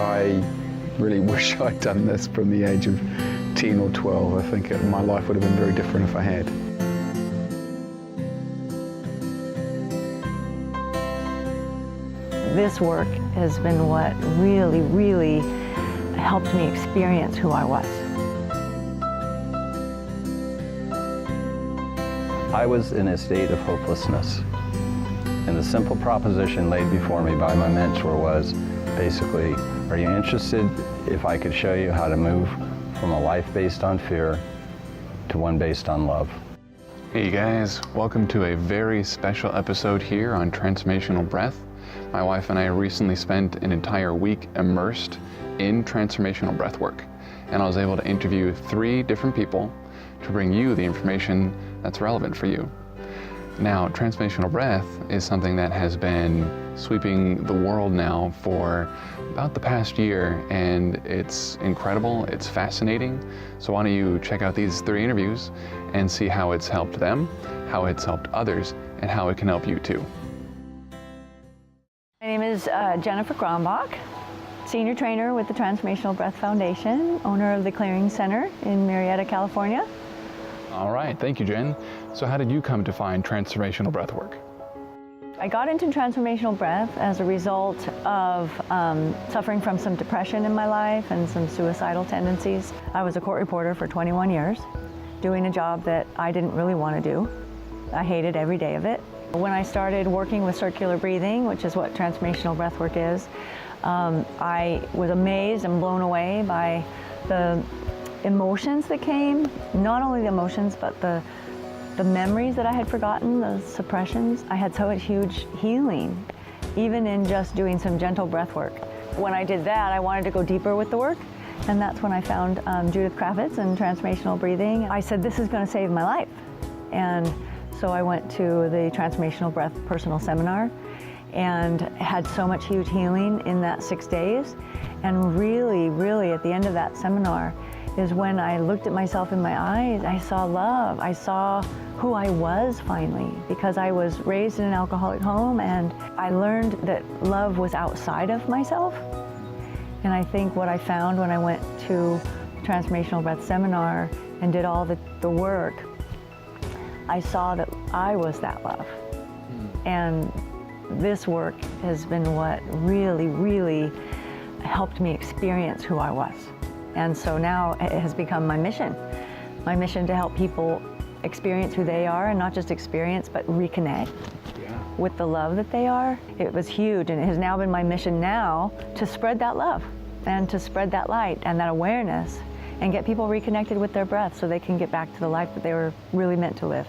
I really wish I'd done this from the age of 10 or 12. I think my life would have been very different if I had. This work has been what really helped me experience who I was. I was in a state of hopelessness, and the simple proposition laid before me by my mentor was basically, are you interested if I could show you how to move from a life based on fear to one based on love? Hey guys, welcome to a very special episode here on Transformational Breath. My wife and I recently spent an entire week immersed in transformational breath work, and I was able to interview 3 different people to bring you the information that's relevant for you. Now, transformational breath is something that has been sweeping the world now for about the past year, and it's incredible, it's fascinating. So why don't you check out these 3 interviews and see how it's helped them, how it's helped others, and how it can help you too. My name is Jennifer Bock, Senior Trainer with the Transformational Breath Foundation, owner of the Clearing Center in Marietta, California. All right, thank you, Jen. So how did you come to find transformational breath work? I got into transformational breath as a result of suffering from some depression in my life and some suicidal tendencies. I was a court reporter for 21 years, doing a job that I didn't really want to do. I hated every day of it. When I started working with circular breathing, which is what transformational breath work is, I was amazed and blown away by the emotions that came, not only the emotions, but the memories that I had forgotten, the suppressions. I had so much huge healing, even in just doing some gentle breath work. When I did that, I wanted to go deeper with the work, and that's when I found Judith Kravitz and transformational breathing. I said, this is going to save my life. And so I went to the Transformational Breath Personal Seminar and had so much huge healing in that 6 days. And really, at the end of that seminar, is when I looked at myself in my eyes, I saw love. I saw who I was finally, because I was raised in an alcoholic home, and I learned that love was outside of myself. And I think what I found when I went to Transformational Breath Seminar and did all the work, I saw that I was that love. And this work has been what really helped me experience who I was. And so now it has become my mission to help people experience who they are, and not just experience, but reconnect with the love that they are. It was huge, and it has now been my mission now to spread that love and to spread that light and that awareness and get people reconnected with their breath so they can get back to the life that they were really meant to live.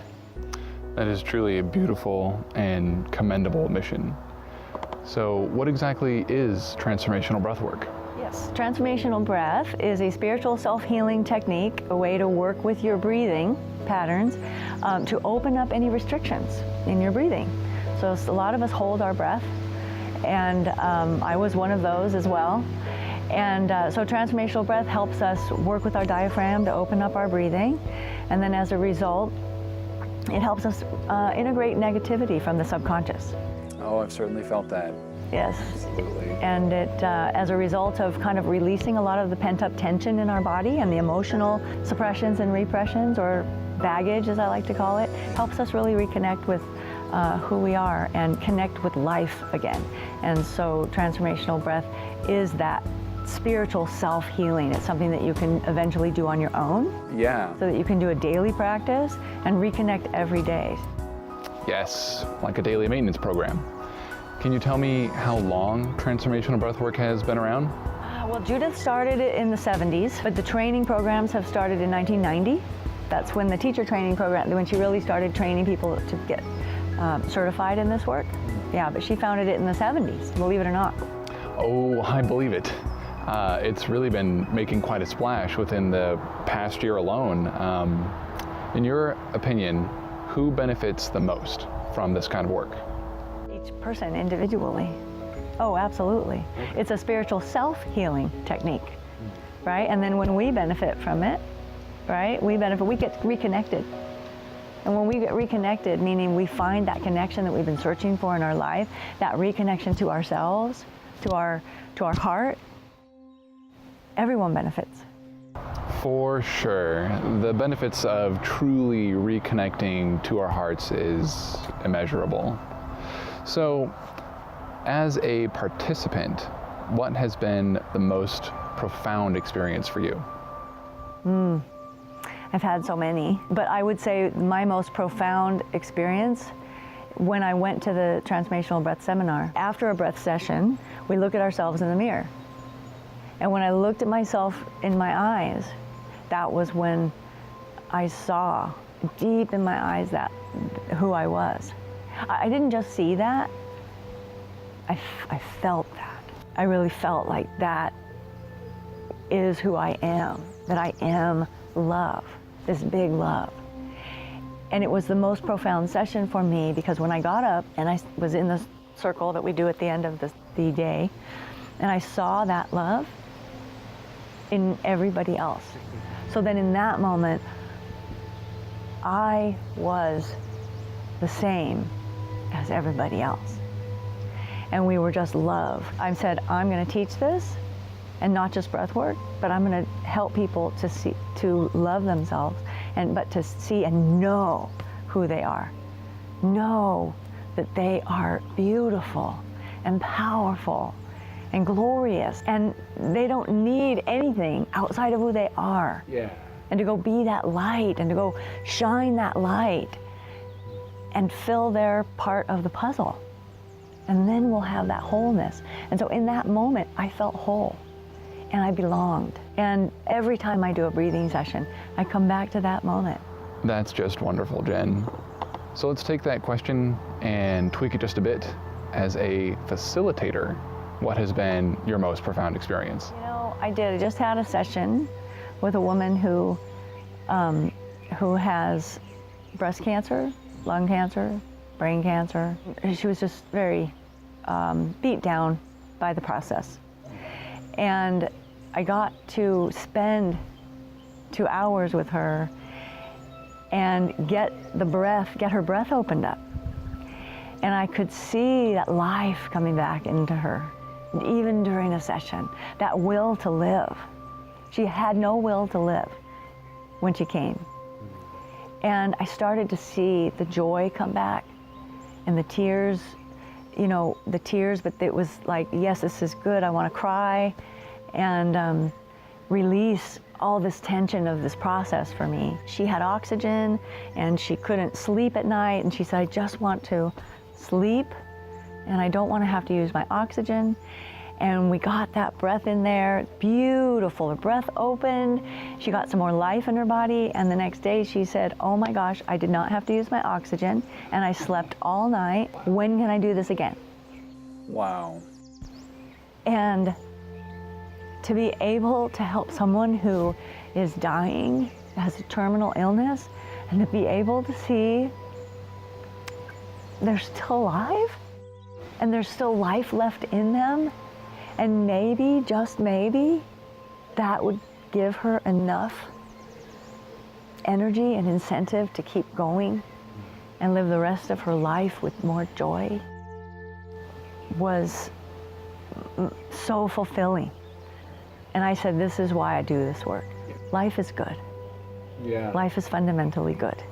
That is truly a beautiful and commendable mission. So what exactly is transformational breath work? Yes, transformational breath is a spiritual self-healing technique, a way to work with your breathing patterns to open up any restrictions in your breathing. So a lot of us hold our breath, and I was one of those as well. And so transformational breath helps us work with our diaphragm to open up our breathing, and then as a result, it helps us integrate negativity from the subconscious. Oh, I've certainly felt that. Yes. Absolutely. And it, as a result of kind of releasing a lot of the pent-up tension in our body and the emotional suppressions and repressions, or baggage as I like to call it, helps us really reconnect with who we are and connect with life again. And so transformational breath is that spiritual self-healing. It's something that you can eventually do on your own. Yeah. So that you can do a daily practice and reconnect every day. Yes, like a daily maintenance program. Can you tell me how long transformational breathwork has been around? Well, Judith started it in the 70s, but the training programs have started in 1990. That's when the teacher training program, when she really started training people to get certified in this work. Yeah, but she founded it in the 70s, believe it or not. Oh, I believe it. It's really been making quite a splash within the past year alone. In your opinion, who benefits the most from this kind of work? Each person individually. Oh, absolutely. It's a spiritual self-healing technique, right? And then when we benefit from it, right, we get reconnected. And when we get reconnected, meaning we find that connection that we've been searching for in our life, that reconnection to ourselves, to our heart, everyone benefits. For sure. The benefits of truly reconnecting to our hearts is immeasurable. So, as a participant, what has been the most profound experience for you? I've had so many, but I would say my most profound experience when I went to the Transformational Breath seminar. After a breath session, we look at ourselves in the mirror. And when I looked at myself in my eyes, that was when I saw deep in my eyes that who I was. I didn't just see that, I felt that. I really felt like that is who I am, that I am love, this big love. And it was the most profound session for me because when I got up and I was in the circle that we do at the end of the day, and I saw that love in everybody else. So then in that moment, I was the same as everybody else. And we were just love. I said, I'm gonna teach this, and not just breath work, but I'm gonna help people to see, to love themselves, but to see and know who they are. Know that they are beautiful and powerful and glorious, and they don't need anything outside of who they are. Yeah. And to go be that light and to go shine that light and fill their part of the puzzle. And then we'll have that wholeness. And so in that moment, I felt whole and I belonged. And every time I do a breathing session, I come back to that moment. That's just wonderful, Jen. So let's take that question and tweak it just a bit. As a facilitator, what has been your most profound experience? You know, I just had a session with a woman who has breast cancer, lung cancer, brain cancer. She was just very beat down by the process. And I got to spend 2 hours with her and get her breath opened up. And I could see that life coming back into her, even during a session, that will to live. She had no will to live when she came. And I started to see the joy come back and the tears, but it was like, yes, this is good, I want to cry, and release all this tension of this process for me. She had oxygen and she couldn't sleep at night, and she said, I just want to sleep and I don't want to have to use my oxygen. And we got that breath in there, beautiful. Her breath opened, she got some more life in her body, and the next day she said, oh my gosh, I did not have to use my oxygen, and I slept all night. When can I do this again? Wow. And to be able to help someone who is dying, has a terminal illness, and to be able to see they're still alive, and there's still life left in them, and maybe, just maybe, that would give her enough energy and incentive to keep going and live the rest of her life with more joy, was so fulfilling. And I said, this is why I do this work. Life is good. Yeah. Life is fundamentally good.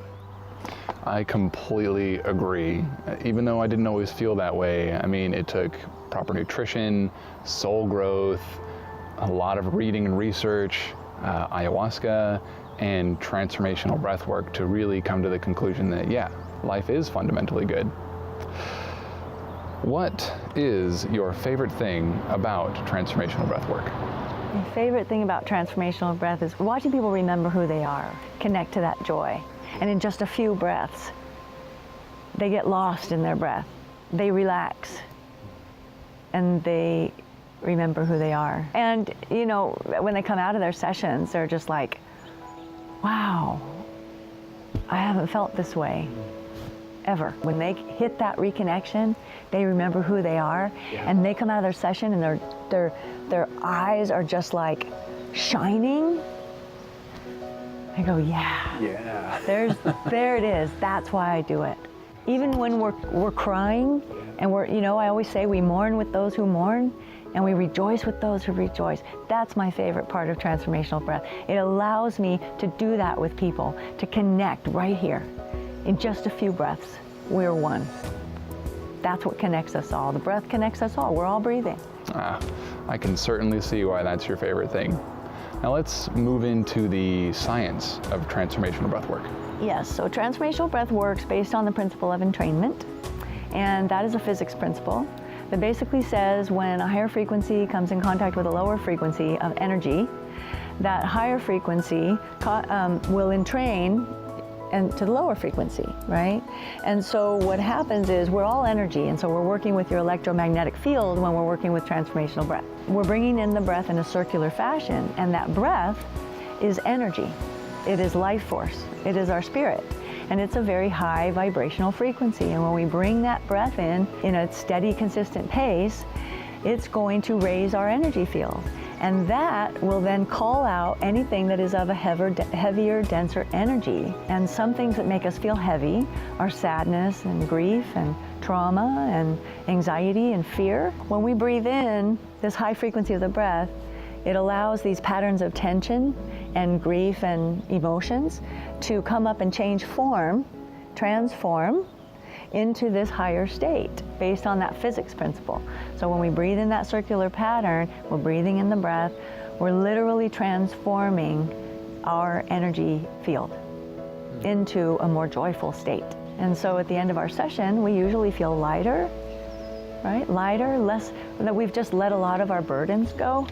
I completely agree. Even though I didn't always feel that way, I mean, it took proper nutrition, soul growth, a lot of reading and research, ayahuasca, and transformational breath work to really come to the conclusion that, yeah, life is fundamentally good. What is your favorite thing about transformational breath work? My favorite thing about transformational breath is watching people remember who they are, connect to that joy. And in just a few breaths, they get lost in their breath. They relax and they remember who they are. And you know, when they come out of their sessions, they're just like, wow, I haven't felt this way ever. When they hit that reconnection, they remember who they are, and they come out of their session and their eyes are just like shining. I go, yeah. There it is. That's why I do it. Even when we're crying, and I always say we mourn with those who mourn. And we rejoice with those who rejoice. That's my favorite part of transformational breath. It allows me to do that with people, to connect right here. In just a few breaths, we're one. That's what connects us all. The breath connects us all. We're all breathing. I can certainly see why that's your favorite thing. Now let's move into the science of transformational breath work. Yes, so transformational breath works based on the principle of entrainment, and that is a physics principle that basically says when a higher frequency comes in contact with a lower frequency of energy, that higher frequency will entrain and to the lower frequency, right? And so what happens is we're all energy, and so we're working with your electromagnetic field when we're working with transformational breath. We're bringing in the breath in a circular fashion, and that breath is energy. It is life force. It is our spirit. And it's a very high vibrational frequency. And when we bring that breath in a steady, consistent pace, it's going to raise our energy field. And that will then call out anything that is of a heavier, denser energy. And some things that make us feel heavy are sadness and grief and trauma and anxiety and fear. When we breathe in this high frequency of the breath, it allows these patterns of tension and grief and emotions to come up and change form, transform into this higher state based on that physics principle. So when we breathe in that circular pattern, we're breathing in the breath, we're literally transforming our energy field into a more joyful state. And so at the end of our session, we usually feel lighter, right? Lighter, less, that we've just let a lot of our burdens go.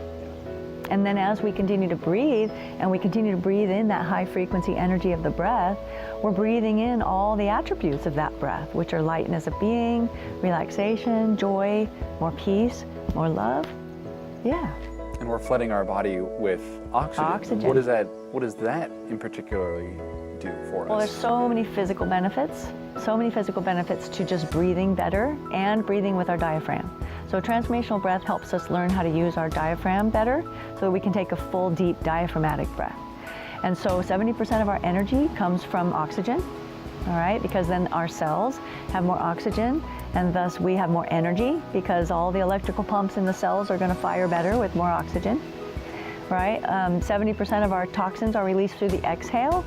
And then as we continue to breathe, and we continue to breathe in that high frequency energy of the breath, we're breathing in all the attributes of that breath, which are lightness of being, relaxation, joy, more peace, more love. Yeah. And we're flooding our body with oxygen. Oxygen. What does that in particularly do for us? Well, there's so many physical benefits to just breathing better and breathing with our diaphragm. So transformational breath helps us learn how to use our diaphragm better so that we can take a full, deep diaphragmatic breath. And so 70% of our energy comes from oxygen, all right? Because then our cells have more oxygen, and thus we have more energy because all the electrical pumps in the cells are going to fire better with more oxygen, right? 70% of our toxins are released through the exhale.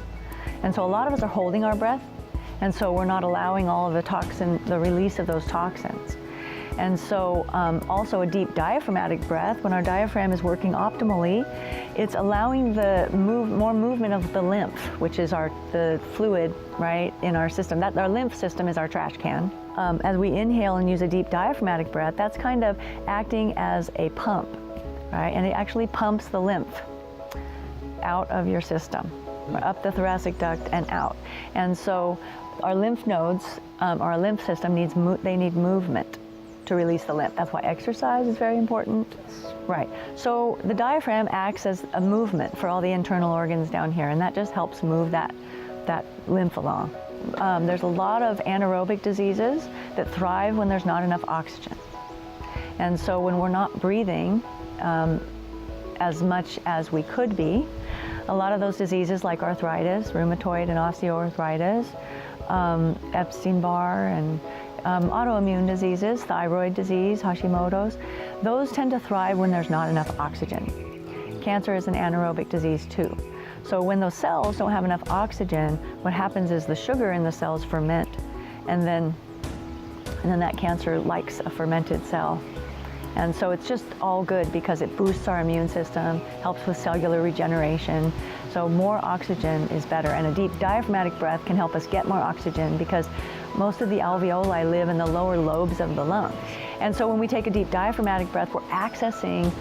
And so a lot of us are holding our breath, and so we're not allowing all of the release of those toxins. And so also a deep diaphragmatic breath, when our diaphragm is working optimally, it's allowing more movement of the lymph, which is the fluid, right, in our system. Our lymph system is our trash can. As we inhale and use a deep diaphragmatic breath, that's kind of acting as a pump, right? And it actually pumps the lymph out of your system, up the thoracic duct and out. And so our lymph nodes, our lymph system need movement to release the lymph. That's why exercise is very important. Right. So the diaphragm acts as a movement for all the internal organs down here, and that just helps move that lymph along. There's a lot of anaerobic diseases that thrive when there's not enough oxygen. And so when we're not breathing as much as we could be, a lot of those diseases like arthritis, rheumatoid and osteoarthritis, Epstein-Barr, and autoimmune diseases, thyroid disease, Hashimoto's, those tend to thrive when there's not enough oxygen. Cancer is an anaerobic disease too. So when those cells don't have enough oxygen, what happens is the sugar in the cells ferment, and then that cancer likes a fermented cell. And so it's just all good because it boosts our immune system, helps with cellular regeneration. So more oxygen is better, and a deep diaphragmatic breath can help us get more oxygen because most of the alveoli live in the lower lobes of the lungs. And so when we take a deep diaphragmatic breath, we're accessing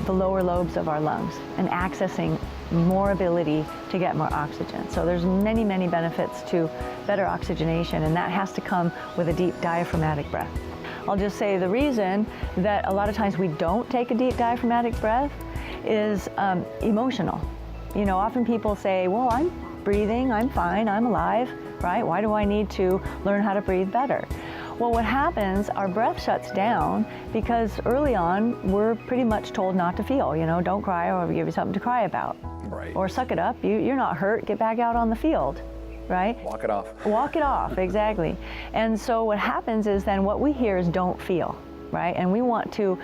the lower lobes of our lungs and accessing more ability to get more oxygen. So there's many, many benefits to better oxygenation, and that has to come with a deep diaphragmatic breath. I'll just say the reason that a lot of times we don't take a deep diaphragmatic breath is emotional. You know, often people say, well, I'm breathing, I'm fine, I'm alive, right? Why do I need to learn how to breathe better? Well, what happens, our breath shuts down because early on, we're pretty much told not to feel, you know, don't cry or we give you something to cry about. Right. Or suck it up, you're not hurt, get back out on the field, right? Walk it off. Walk it off, exactly. And so what happens is then what we hear is don't feel, right? And we want to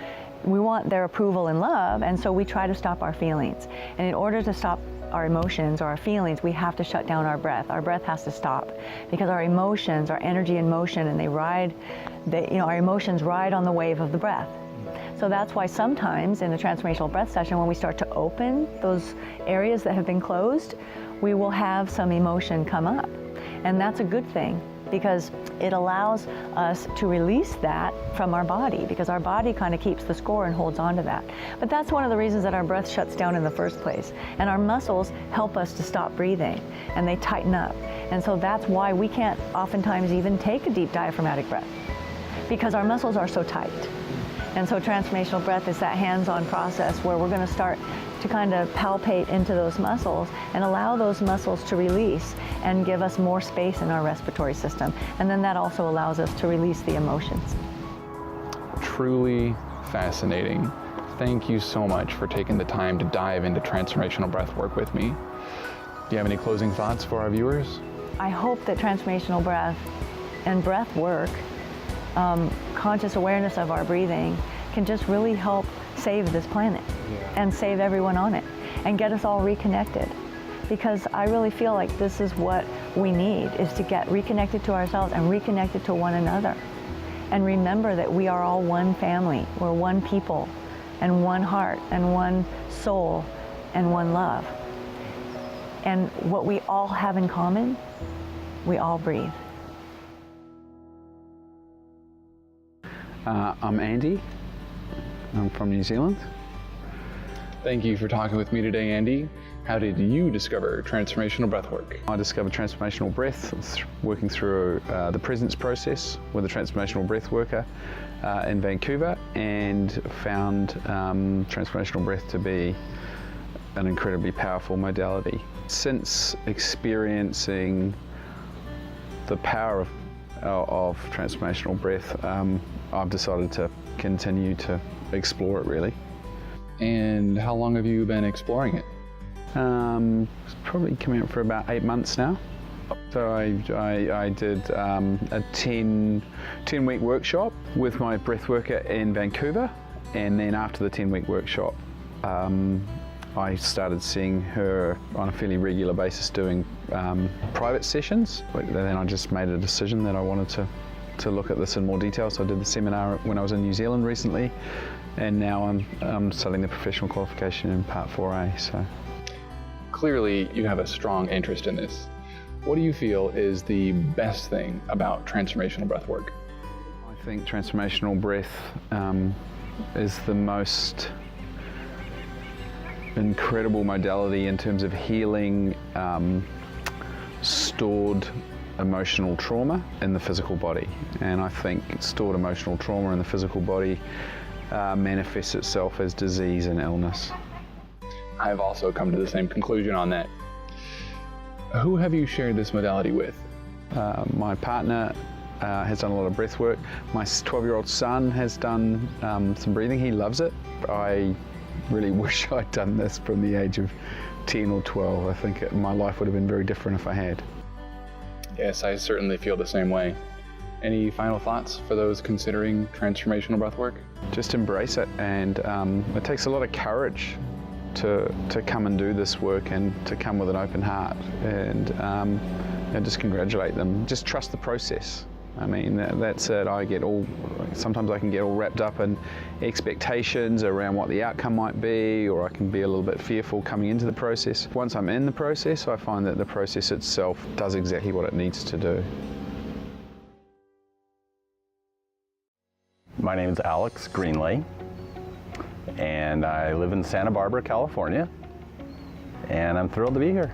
we want their approval and love, and so we try to stop our feelings. And in order to stop our emotions or our feelings, we have to shut down our breath. Our breath has to stop because our emotions, our energy in motion, and our emotions ride on the wave of the breath. So that's why sometimes in a transformational breath session, when we start to open those areas that have been closed, we will have some emotion come up. And that's a good thing because it allows us to release that from our body, because our body kind of keeps the score and holds on to that. But that's one of the reasons that our breath shuts down in the first place. And our muscles help us to stop breathing, and they tighten up. And so that's why we can't oftentimes even take a deep diaphragmatic breath, because our muscles are so tight. And so transformational breath is that hands-on process where we're going to start to kind of palpate into those muscles and allow those muscles to release and give us more space in our respiratory system. And then that also allows us to release the emotions. Truly fascinating. Thank you so much for taking the time to dive into transformational breath work with me. Do you have any closing thoughts for our viewers? I hope that transformational breath and breath work, conscious awareness of our breathing, can just really help save this planet and save everyone on it and get us all reconnected. Because I really feel like this is what we need, is to get reconnected to ourselves and reconnected to one another. And remember that we are all one family, we're one people, and one heart, and one soul, and one love. And what we all have in common, we all breathe. I'm Andy. I'm from New Zealand. Thank you for talking with me today, Andy. How did you discover transformational breath work? I discovered transformational breath working through the presence process with a transformational breath worker in Vancouver, and found transformational breath to be an incredibly powerful modality. Since experiencing the power of transformational breath, I've decided to continue to explore it, really. And how long have you been exploring it? It's probably coming up for about 8 months now. So I did a 10-week workshop with my breath worker in Vancouver, and then after the 10-week workshop, I started seeing her on a fairly regular basis doing private sessions. But then I just made a decision that I wanted to look at this in more detail. So I did the seminar when I was in New Zealand recently, and now I'm studying the professional qualification in Part 4A. So clearly you have a strong interest in this. What do you feel is the best thing about transformational breath work? I think transformational breath is the most incredible modality in terms of healing stored emotional trauma in the physical body. And I think stored emotional trauma in the physical body manifests itself as disease and illness. I've also come to the same conclusion on that. Who have you shared this modality with? My partner has done a lot of breath work. My 12-year-old son has done some breathing. He loves it. I really wish I'd done this from the age of 10 or 12. I think my life would have been very different if I had. Yes, I certainly feel the same way. Any final thoughts for those considering transformational breath work? Just embrace it, and it takes a lot of courage to come and do this work, and to come with an open heart, and just congratulate them. Just trust the process. I mean, that's it. Sometimes I can get all wrapped up in expectations around what the outcome might be, or I can be a little bit fearful coming into the process. Once I'm in the process, I find that the process itself does exactly what it needs to do. My name is Alex Greenley, and I live in Santa Barbara, California, and I'm thrilled to be here.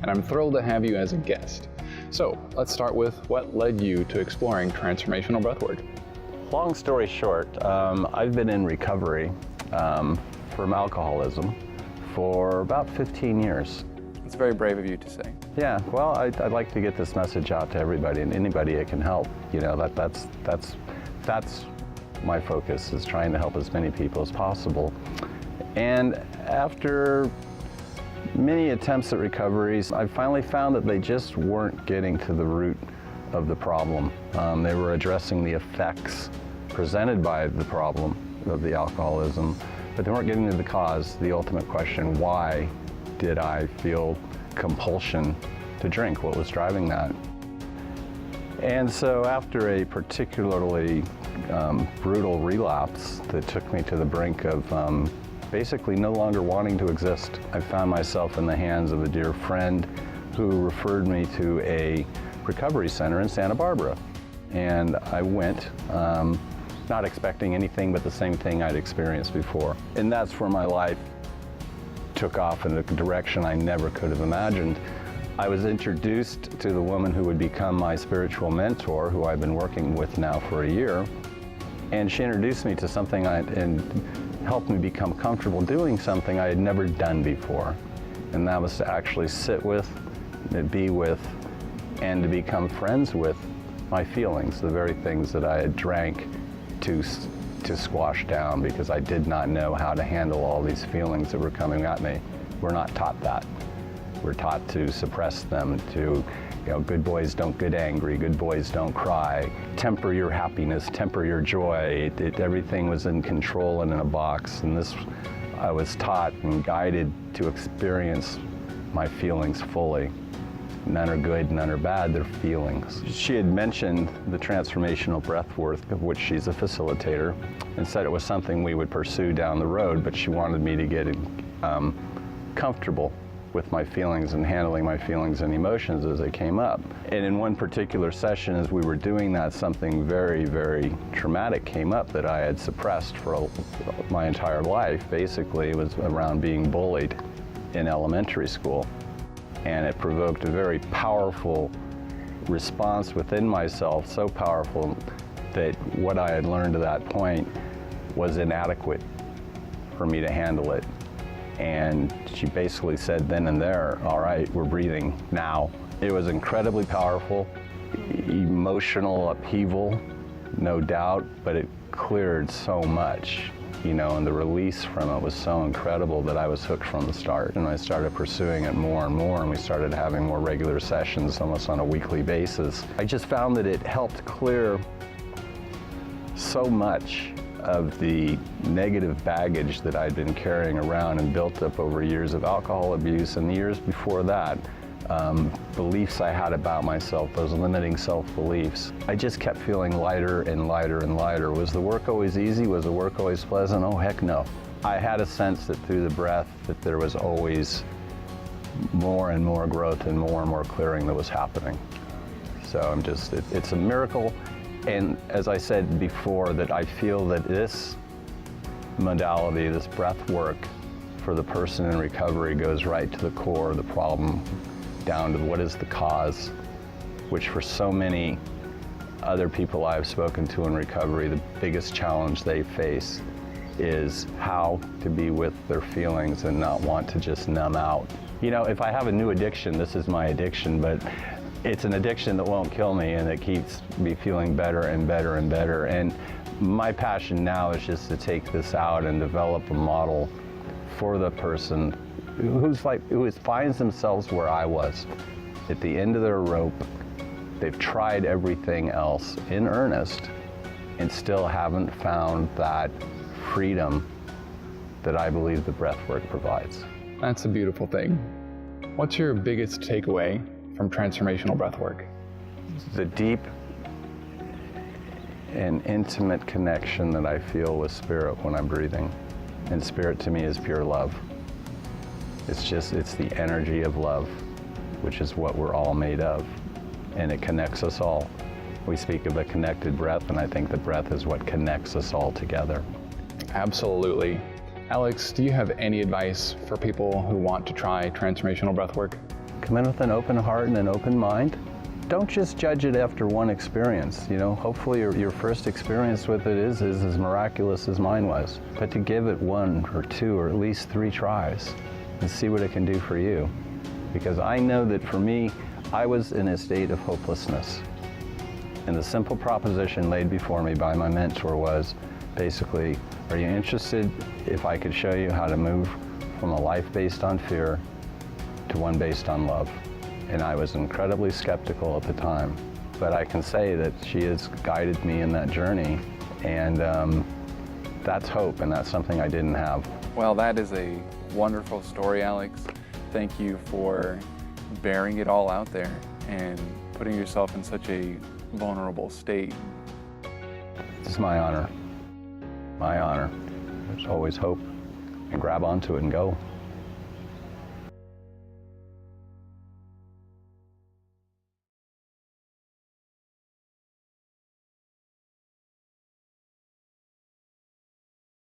And I'm thrilled to have you as a guest. So let's start with what led you to exploring transformational breathwork. Long story short, I've been in recovery from alcoholism for about 15 years. It's very brave of you to say. Yeah, well, I'd like to get this message out to everybody, and anybody it can help. You know, that's my focus, is trying to help as many people as possible. And after many attempts at recoveries, I finally found that they just weren't getting to the root of the problem. They were addressing the effects presented by the problem of the alcoholism, but they weren't getting to the cause, the ultimate question: why did I feel compulsion to drink? What was driving that? And so after a particularly brutal relapse that took me to the brink of basically no longer wanting to exist, I found myself in the hands of a dear friend who referred me to a recovery center in Santa Barbara. And I went, not expecting anything but the same thing I'd experienced before. And that's where my life took off in a direction I never could have imagined. I was introduced to the woman who would become my spiritual mentor, who I've been working with now for a year. And she introduced me to something and helped me become comfortable doing something I had never done before. And that was to actually sit with, be with, and to become friends with my feelings, the very things that I had drank to squash down, because I did not know how to handle all these feelings that were coming at me. We're not taught that. We're taught to suppress them, to, good boys don't get angry, good boys don't cry, temper your happiness, temper your joy. Everything was in control and in a box. And this, I was taught and guided to experience my feelings fully. None are good, none are bad, they're feelings. She had mentioned the Transformational Breathwork, of which she's a facilitator, and said it was something we would pursue down the road, but she wanted me to get comfortable with my feelings and handling my feelings and emotions as they came up. And in one particular session, as we were doing that, something very, very traumatic came up that I had suppressed for my entire life. Basically, it was around being bullied in elementary school. And it provoked a very powerful response within myself, so powerful that what I had learned to that point was inadequate for me to handle it. And she basically said then and there, all right, we're breathing now. It was incredibly powerful, emotional upheaval, no doubt, but it cleared so much, and the release from it was so incredible that I was hooked from the start. And I started pursuing it more and more, and we started having more regular sessions almost on a weekly basis. I just found that it helped clear so much of the negative baggage that I'd been carrying around and built up over years of alcohol abuse, and the years before that, beliefs I had about myself, those limiting self-beliefs. I just kept feeling lighter and lighter and lighter. Was the work always easy? Was the work always pleasant? Oh, heck no. I had a sense that through the breath that there was always more and more growth and more clearing that was happening. So it's a miracle. And as I said before, that I feel that this modality, this breath work for the person in recovery, goes right to the core of the problem, down to what is the cause, which for so many other people I've spoken to in recovery, the biggest challenge they face is how to be with their feelings and not want to just numb out. If I have a new addiction, this is my addiction, but it's an addiction that won't kill me, and it keeps me feeling better and better and better. And my passion now is just to take this out and develop a model for the person who finds themselves where I was, at the end of their rope. They've tried everything else in earnest and still haven't found that freedom that I believe the breathwork provides. That's a beautiful thing. What's your biggest takeaway from transformational breathwork? The deep and intimate connection that I feel with spirit when I'm breathing. And spirit to me is pure love. It's the energy of love, which is what we're all made of. And it connects us all. We speak of a connected breath, and I think the breath is what connects us all together. Absolutely. Alex, do you have any advice for people who want to try transformational breathwork? Come in with an open heart and an open mind. Don't just judge it after one experience. Hopefully your first experience with it is as miraculous as mine was. But to give it 1 or 2 or at least 3 tries and see what it can do for you. Because I know that for me, I was in a state of hopelessness. And the simple proposition laid before me by my mentor was basically, are you interested if I could show you how to move from a life based on fear to one based on love? And I was incredibly skeptical at the time. But I can say that she has guided me in that journey. And That's hope, and that's something I didn't have. Well, that is a wonderful story, Alex. Thank you for bearing it all out there and putting yourself in such a vulnerable state. It's my honor. My honor. There's always hope, and grab onto it and go.